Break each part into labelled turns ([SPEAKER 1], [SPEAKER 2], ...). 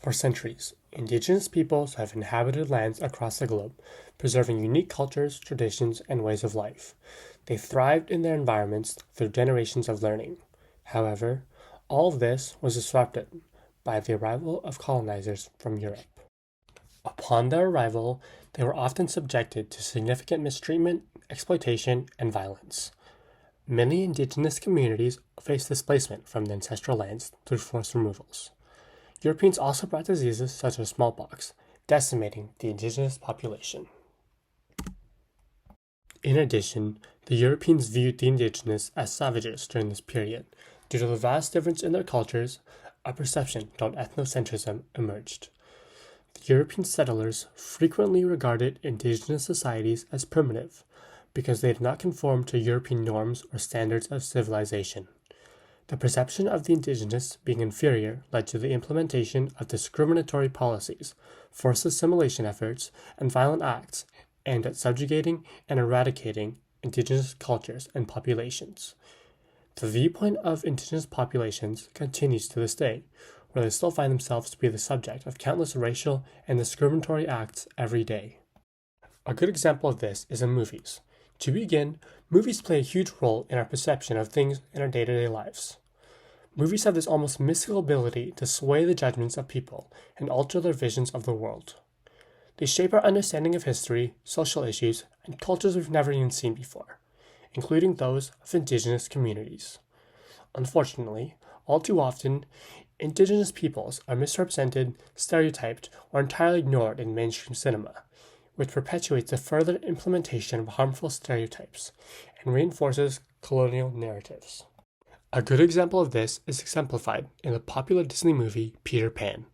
[SPEAKER 1] For centuries, indigenous peoples have inhabited lands across the globe, preserving unique cultures, traditions, and ways of life. They thrived in their environments through generations of learning. However, all of this was disrupted by the arrival of colonizers from Europe. Upon their arrival, they were often subjected to significant mistreatment, exploitation, and violence. Many indigenous communities faced displacement from their ancestral lands through forced removals. Europeans also brought diseases such as smallpox, decimating the indigenous population. In addition, the Europeans viewed the indigenous as savages during this period. Due to the vast difference in their cultures, a perception called ethnocentrism emerged. The European settlers frequently regarded indigenous societies as primitive because they did not conform to European norms or standards of civilization. The perception of the indigenous being inferior led to the implementation of discriminatory policies, forced assimilation efforts, and violent acts aimed at subjugating and eradicating indigenous cultures and populations. The viewpoint of indigenous populations continues to this day, where they still find themselves to be the subject of countless racial and discriminatory acts every day. A good example of this is in movies. To begin, movies play a huge role in our perception of things in our day-to-day lives. Movies have this almost mystical ability to sway the judgments of people and alter their visions of the world. They shape our understanding of history, social issues, and cultures we've never even seen before, including those of indigenous communities. Unfortunately, all too often, indigenous peoples are misrepresented, stereotyped, or entirely ignored in mainstream cinema, which perpetuates the further implementation of harmful stereotypes and reinforces colonial narratives. A good example of this is exemplified in the popular Disney movie Peter Pan,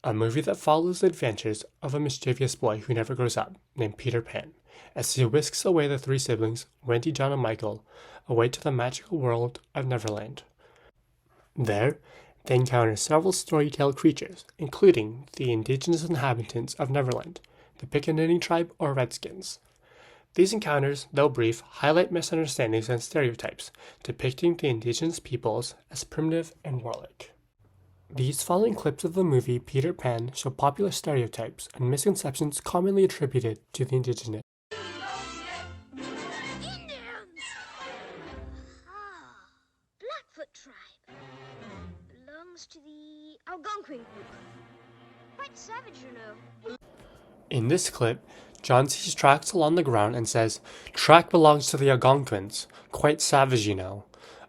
[SPEAKER 1] a movie that follows the adventures of a mischievous boy who never grows up, named Peter Pan, as he whisks away the three siblings, Wendy, John, and Michael, away to the magical world of Neverland. There, they encounter several storytale creatures, including the indigenous inhabitants of Neverland, the Pickaninny tribe or Redskins. These encounters, though brief, highlight misunderstandings and stereotypes, depicting the indigenous peoples as primitive and warlike. These following clips of the movie Peter Pan show popular stereotypes and misconceptions commonly attributed to the indigenous.
[SPEAKER 2] Indians! Blackfoot tribe. Belongs to the Algonquin group. Quite savage, you know.
[SPEAKER 1] In this clip, John sees tracks along the ground and says, "Track belongs to the Algonquins, quite savage, you know,"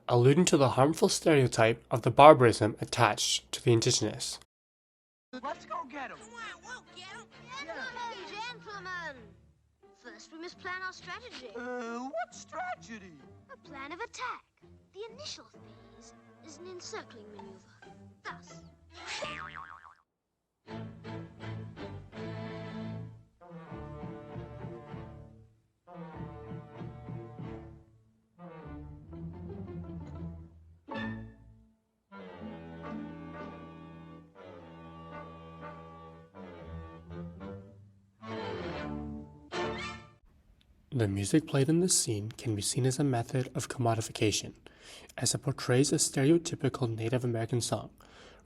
[SPEAKER 1] alluding to the harmful stereotype of the barbarism attached to the indigenous.
[SPEAKER 3] Let's go get him.
[SPEAKER 2] We'll get him. Gentlemen! First, we must plan our strategy.
[SPEAKER 3] What strategy?
[SPEAKER 2] A plan of attack. The initial phase is an encircling maneuver. Thus.
[SPEAKER 1] The music played in this scene can be seen as a method of commodification, as it portrays a stereotypical Native American song,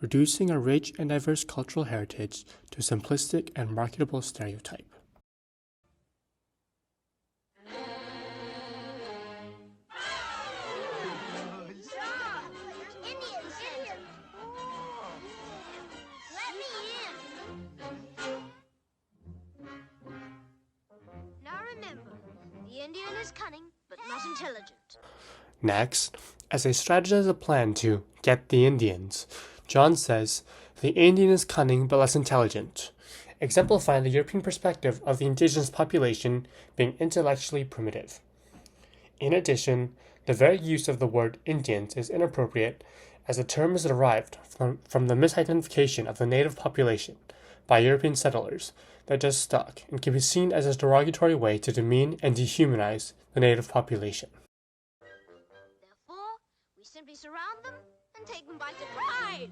[SPEAKER 1] reducing a rich and diverse cultural heritage to a simplistic and marketable stereotype.
[SPEAKER 2] The Indian is cunning, but not intelligent.
[SPEAKER 1] Next, as they strategize a plan to get the Indians, John says, "The Indian is cunning but less intelligent," exemplifying the European perspective of the indigenous population being intellectually primitive. In addition, the very use of the word Indians is inappropriate, as the term is derived from the misidentification of the native population by European settlers that just stuck and can be seen as a derogatory way to demean and dehumanize the native population.
[SPEAKER 2] Therefore, we simply surround them and take them by surprise.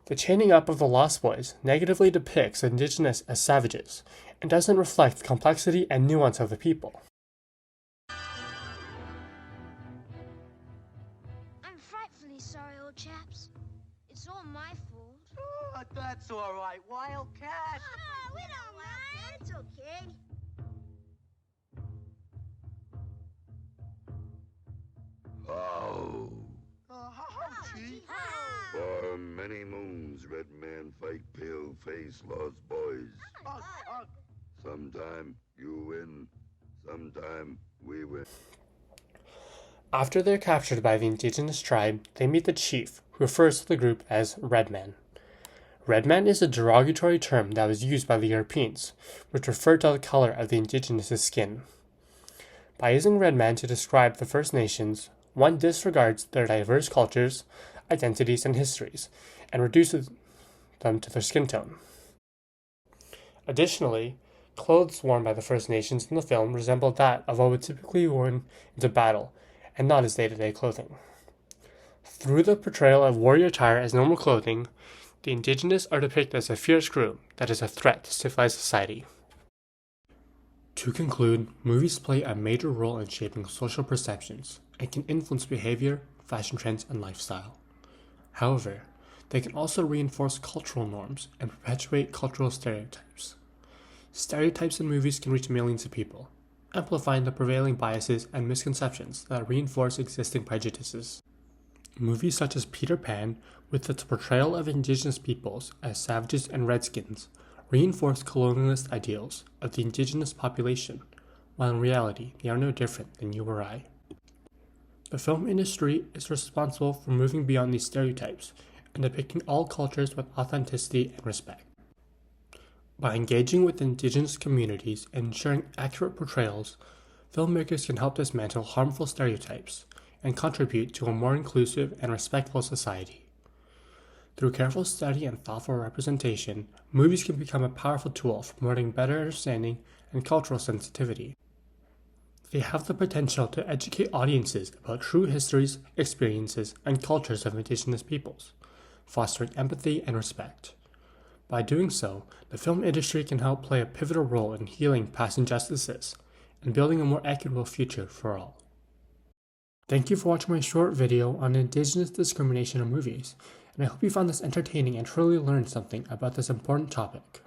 [SPEAKER 1] The chaining up of the Lost Boys negatively depicts the Indigenous as savages, and doesn't reflect the complexity and nuance of the people.
[SPEAKER 2] I'm frightfully sorry, old chaps. It's all my fault.
[SPEAKER 3] Oh, that's all right, Wildcat.
[SPEAKER 2] Oh, we don't mind. It's okay.
[SPEAKER 4] Oh,
[SPEAKER 3] Chief.
[SPEAKER 4] for many moons, red man fight pale face lost boys.
[SPEAKER 3] Ugh, ugh.
[SPEAKER 4] Sometime you win, sometime we win.
[SPEAKER 1] After they're captured by the Indigenous tribe, they meet the chief, who refers to the group as Red Man. Red Man is a derogatory term that was used by the Europeans, which referred to the color of the Indigenous' skin. By using Red Man to describe the First Nations, one disregards their diverse cultures, identities, and histories, and reduces them to their skin tone. Additionally, clothes worn by the First Nations in the film resemble that of what would typically be worn into battle, and not as day-to-day clothing. Through the portrayal of warrior attire as normal clothing, the Indigenous are depicted as a fierce group that is a threat to civilized society. To conclude, movies play a major role in shaping social perceptions and can influence behavior, fashion trends, and lifestyle. However, they can also reinforce cultural norms and perpetuate cultural stereotypes. Stereotypes in movies can reach millions of people, amplifying the prevailing biases and misconceptions that reinforce existing prejudices. Movies such as Peter Pan, with its portrayal of Indigenous peoples as savages and redskins, reinforce colonialist ideals of the Indigenous population, while in reality they are no different than you or I. The film industry is responsible for moving beyond these stereotypes and depicting all cultures with authenticity and respect. By engaging with Indigenous communities and ensuring accurate portrayals, filmmakers can help dismantle harmful stereotypes and contribute to a more inclusive and respectful society. Through careful study and thoughtful representation, movies can become a powerful tool for promoting better understanding and cultural sensitivity. They have the potential to educate audiences about true histories, experiences, and cultures of Indigenous peoples, fostering empathy and respect. By doing so, the film industry can help play a pivotal role in healing past injustices and building a more equitable future for all. Thank you for watching my short video on Indigenous discrimination in movies, and I hope you found this entertaining and truly learned something about this important topic.